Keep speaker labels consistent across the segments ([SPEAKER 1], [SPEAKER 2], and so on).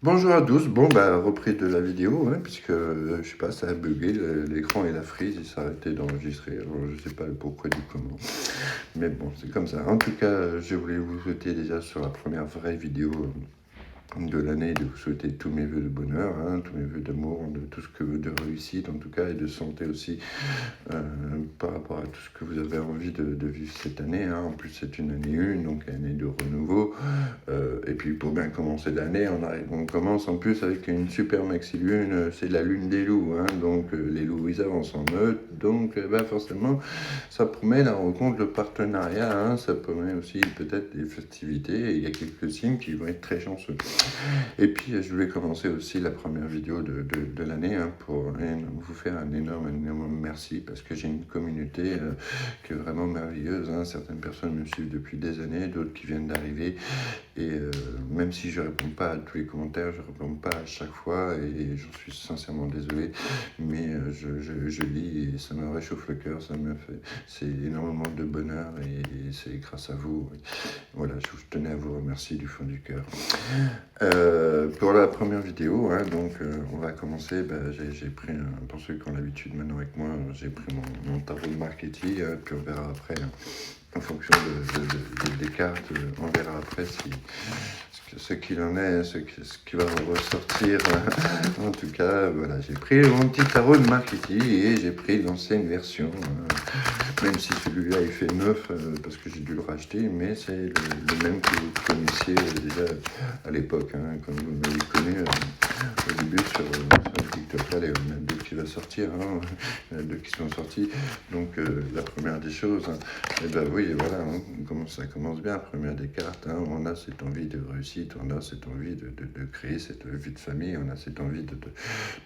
[SPEAKER 1] Bonjour à tous, reprise de la vidéo, hein, puisque je sais pas, ça a bugué, l'écran et la frise, il s'est arrêté d'enregistrer, alors je sais pas le pourquoi du comment, mais bon, c'est comme ça. En tout cas, je voulais vous souhaiter déjà sur la première vraie vidéo de l'année, de vous souhaiter tous mes vœux de bonheur, hein, tous mes vœux d'amour, de tout ce que de réussite en tout cas, et de santé aussi, par rapport à tout ce que vous avez envie de vivre cette année, hein. En plus c'est une année 1, donc année de renouveau, et puis pour bien commencer l'année, on commence en plus avec une super maxi lune, c'est la lune des loups, hein, donc les loups ils avancent en meute, donc forcément ça promet la rencontre, le partenariat, hein, ça promet aussi peut-être des festivités, et il y a quelques signes qui vont être très chanceux. Et puis, je voulais commencer aussi la première vidéo de l'année, hein, pour vous faire un énorme merci, parce que j'ai une communauté qui est vraiment merveilleuse, hein. Certaines personnes me suivent depuis des années, d'autres qui viennent d'arriver. Et même si je ne réponds pas à tous les commentaires, je ne réponds pas à chaque fois, et j'en suis sincèrement désolé, mais je lis et ça me réchauffe le cœur, c'est énormément de bonheur, et c'est grâce à vous. Voilà, je tenais à vous remercier du fond du cœur. Pour la première vidéo, hein, donc on va commencer. J'ai pris, pour ceux qui ont l'habitude maintenant avec moi, j'ai pris mon tarot de marketing, puis on verra après, hein, en fonction des cartes, on verra après ce qu'il en est, ce qui va ressortir. En tout cas, voilà, j'ai pris mon petit tarot de marketing et j'ai pris l'ancienne version, même si celui-là il fait neuf, parce que j'ai dû le racheter, mais c'est le même que vous connaissiez déjà à l'époque, hein, comme vous m'avez connu au début sur TikTok. Là, il y en a deux qui va sortir, hein, il y en a deux qui sont sortis. Donc la première des choses, hein, et oui, voilà, hein, ça commence bien. Première des cartes, hein, on a cette envie de réussite, on a cette envie de créer cette vie de famille, on a cette envie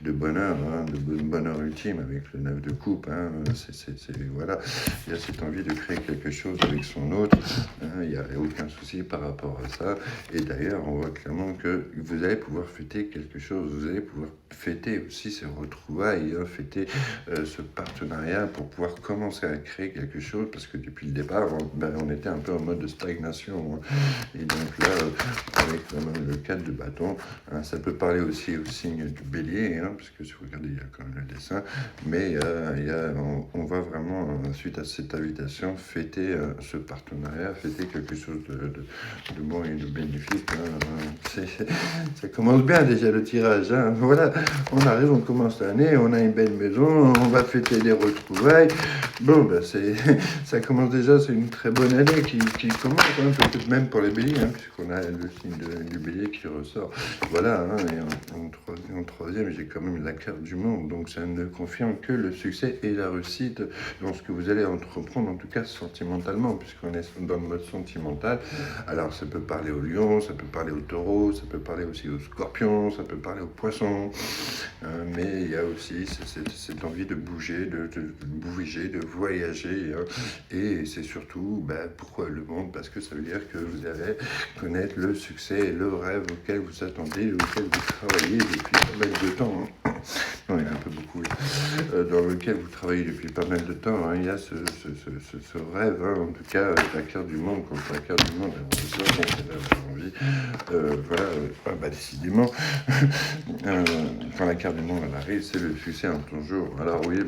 [SPEAKER 1] de bonheur, hein, de bonheur ultime avec le 9 de coupe, hein, voilà, il y a cette envie de créer quelque chose avec son autre, hein, il n'y a aucun souci par rapport à ça. Et d'ailleurs, on voit clairement que vous allez pouvoir fêter quelque chose, vous allez pouvoir fêter aussi ces retrouvailles, hein, fêter ce partenariat pour pouvoir commencer à créer quelque chose, parce que depuis le départ, on était un peu en mode de stagnation, hein. Et donc là, avec le 4 de bâton, hein, ça peut parler aussi au signe du bélier, hein, parce que si vous regardez, il y a quand même le dessin, mais on va vraiment, suite à cette invitation, fêter ce partenariat, fêter quelque chose de bon et de bénéfique, hein. Ça commence bien déjà le tirage, hein. Voilà, on arrive, on commence l'année, on a une belle maison, on va fêter les retrouvailles. Bon, ça commence déjà, c'est une très bonne année qui commence, hein, peut-être même pour les béliers, hein, puisqu'on a le signe du bélier qui ressort. Voilà, hein, et en troisième, j'ai quand même la carte du monde, donc ça ne confirme que le succès et la réussite dans ce que vous allez entreprendre, en tout cas sentimentalement, puisqu'on est dans le mode sentimental. Alors ça peut parler au lion, ça peut parler au taureau, ça peut parler aussi au scorpion, ça peut parler au poisson, mais il y a aussi cette envie de bouger, de voyager, hein, et c'est surtout, pourquoi le monde? Parce que ça veut dire que vous allez connaître le succès et le rêve auquel vous attendez, auquel vous travaillez depuis pas mal de temps, hein. Non, il y a un peu beaucoup, dans lequel vous travaillez depuis pas mal de temps, hein. Il y a ce rêve, hein, en tout cas, avec la carte du monde. Quand la carte du monde, elle ressort, on a envie, voilà, décidément, quand la carte du monde elle arrive, c'est le succès en ton jour. Alors oui,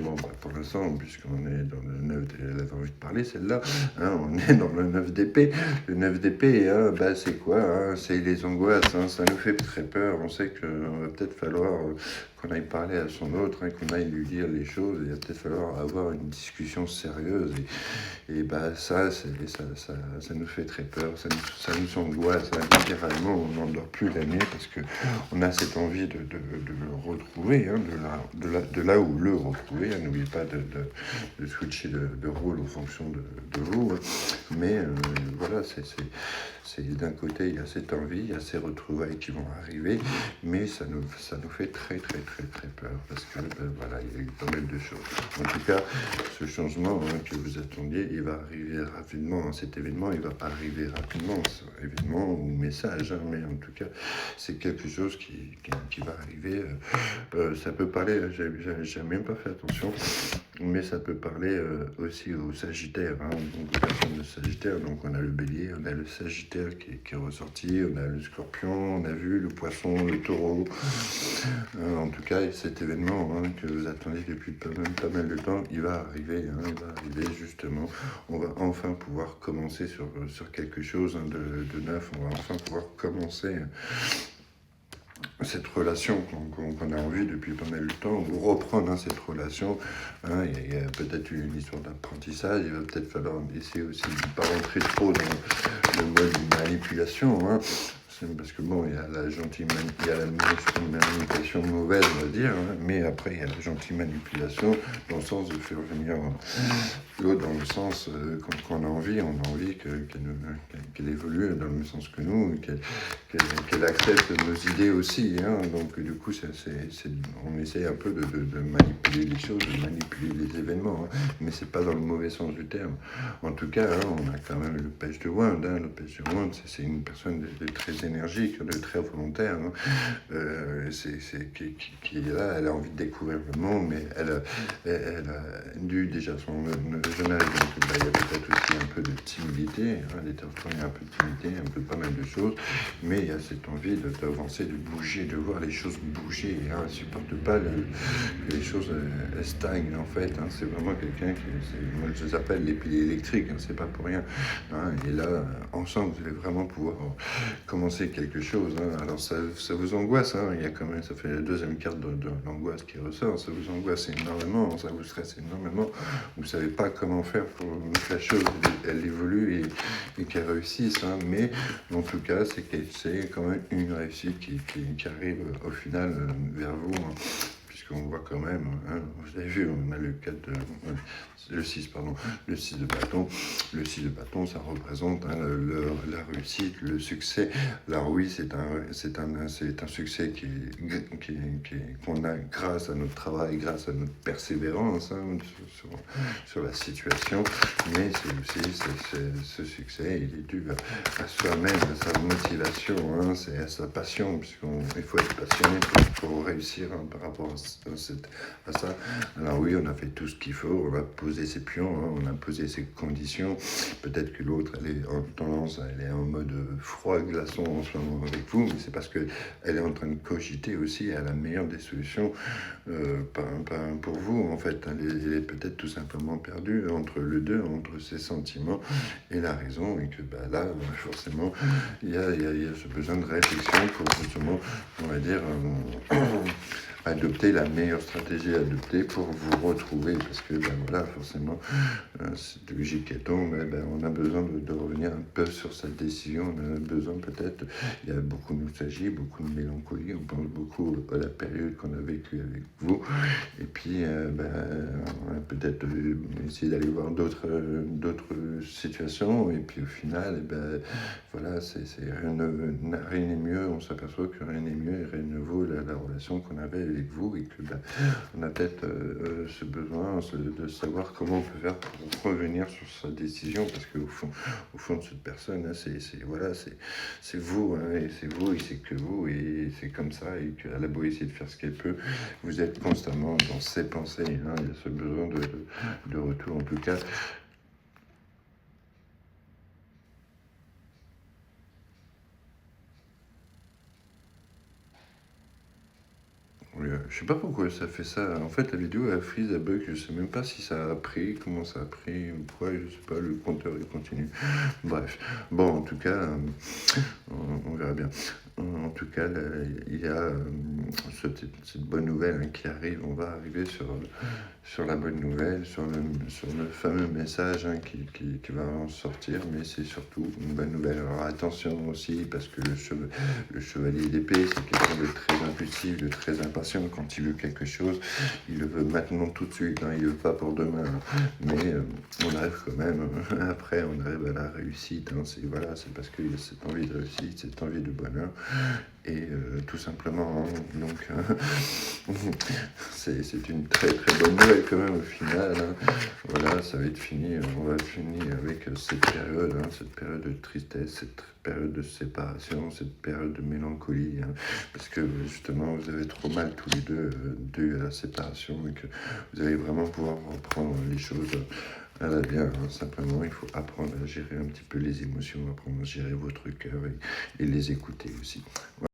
[SPEAKER 1] pour l'instant, puisqu'on est dans le 9, elle avait envie de parler, celle-là, hein, on est dans le 9 d'épée. Le 9 d'épée, hein, c'est quoi, hein? C'est les angoisses, hein, ça nous fait très peur. On sait qu'il va peut-être falloir qu'on aille parler à son autre, hein, qu'on aille lui dire les choses, il va peut-être falloir avoir une discussion sérieuse, et ça nous fait très peur, ça nous angoisse, hein. Littéralement, on n'endort plus la nuit, parce qu'on a cette envie de le retrouver, hein, de là où le retrouver, hein. N'oubliez pas de switcher de rôle en fonction de vous, hein. Mais voilà, c'est d'un côté, il y a cette envie, il y a ces retrouvailles qui vont arriver, mais ça nous fait très peur, parce que voilà, il y a eu pas mal de choses. En tout cas, ce changement, hein, que vous attendiez, il va arriver rapidement, hein. Cet événement, il va pas arriver rapidement, événement ou message, hein, mais en tout cas, c'est quelque chose qui va arriver. Ça peut parler, j'ai même pas fait attention. mais ça peut parler aussi aux Sagittaires, hein, donc aux personnes de Sagittaire. Donc on a le Bélier, on a le Sagittaire qui est ressorti, on a le Scorpion, on a vu le Poisson, le Taureau. En tout cas, cet événement que vous attendiez depuis pas mal de temps, il va arriver, il va arriver justement. On va enfin pouvoir commencer sur quelque chose de neuf, on va enfin pouvoir commencer cette relation qu'on a envie depuis pas mal de temps, ou reprendre cette relation. Il y a peut-être une histoire d'apprentissage, il va peut-être falloir essayer aussi de ne pas rentrer trop dans le mode de manipulation. Parce que bon, il y a la gentille manipulation mauvaise, on va dire, mais après il y a la gentille manipulation dans le sens de faire venir l'autre dans le sens quand on a envie qu'elle évolue dans le même sens que nous, qu'elle accepte nos idées aussi. Donc du coup, on essaie un peu de manipuler les choses, de manipuler les événements, mais c'est pas dans le mauvais sens du terme. En tout cas, on a quand même le page de Wand. Le page de Wand, c'est une personne de très énergique, de très volontaire, qui est là, elle a envie de découvrir le monde, mais elle a dû déjà son jeune âge, donc il y a peut-être aussi un peu de timidité, les Taureaux, il y a un peu de timidité, un peu pas mal de choses, mais il y a cette envie d'avancer, de bouger, de voir les choses bouger. Elle ne supporte pas que les choses stagnent en fait. C'est vraiment quelqu'un moi je les appelle les piliers électriques, c'est pas pour rien. Et là, ensemble, vous allez vraiment pouvoir commencer quelque chose. Alors ça vous angoisse, il y a quand même, ça fait la deuxième carte de l'angoisse qui ressort. Ça vous angoisse énormément, ça vous stresse énormément. Vous savez pas comment faire pour que la chose elle évolue et qu'elle réussisse. Mais en tout cas, c'est quand même une réussite qui arrive au final vers vous. Puisqu'on voit quand même, vous avez vu, on a le 4 de, le 6 de bâton. Le 6 de bâton, ça représente la réussite, le succès. Alors oui, c'est un succès qu'on a grâce à notre travail, grâce à notre persévérance sur la situation, mais c'est aussi ce succès, il est dû à soi-même, à sa motivation, c'est à sa passion, puisqu'il faut être passionné pour réussir par rapport à ça. Alors oui, on a fait tout ce qu'il faut, on a posé ses pions, on a posé ses conditions. Peut-être que l'autre, elle est en tendance, elle est en mode froid glaçon en ce moment avec vous, mais c'est parce qu'elle est en train de cogiter aussi à la meilleure des solutions pour vous, en fait. Elle est peut-être tout simplement perdue entre le deux, entre ses sentiments et la raison, et que là, forcément, il y a ce besoin de réflexion pour justement, on va dire, adopter la meilleure stratégie à adopter pour vous retrouver, parce que voilà, forcément, cette logique qui tombe, on a besoin de revenir un peu sur cette décision, on a besoin peut-être, il y a beaucoup de nostalgie, beaucoup de mélancolie, on pense beaucoup à la période qu'on a vécue avec vous, et puis on va peut-être essayer d'aller voir d'autres situations, et puis au final, voilà, rien n'est mieux, on s'aperçoit que rien n'est mieux et rien ne vaut la relation qu'on avait avec vous, et que on a peut-être ce besoin de savoir comment on peut faire pour revenir sur sa décision, parce qu'au fond de cette personne, c'est vous, et c'est vous, et c'est que vous, et c'est comme ça, et qu'elle a beau essayer de faire ce qu'elle peut, vous êtes constamment dans ses pensées, il y a ce besoin de retour, en tout cas. Oui, je sais pas pourquoi ça fait ça. En fait, la vidéo elle freeze, elle bug. Je sais même pas si ça a pris, comment ça a pris, ou quoi. Je sais pas. Le compteur il continue. Bref. Bon, en tout cas, on verra bien. En tout cas, là, il y a cette bonne nouvelle qui arrive. On va arriver sur la bonne nouvelle, sur le fameux message qui va en sortir. Mais c'est surtout une bonne nouvelle. Alors attention aussi, parce que le chevalier d'épée, c'est quelqu'un de très impulsif, de très impatient. Quand il veut quelque chose, il le veut maintenant tout de suite. Il ne veut pas pour demain. Mais on arrive quand même, après on arrive à la réussite. C'est parce qu'il y a cette envie de réussite, cette envie de bonheur, Et tout simplement, hein, donc c'est une très très bonne nouvelle quand même au final. Hein. Voilà, ça va être fini. On va finir avec cette période de tristesse, cette période de séparation, cette période de mélancolie, hein, parce que justement vous avez trop mal tous les deux dû à la séparation et que vous allez vraiment pouvoir reprendre les choses à la bien. Hein. Simplement, il faut apprendre à gérer un petit peu les émotions, apprendre à gérer votre cœur et les écouter aussi. Voilà.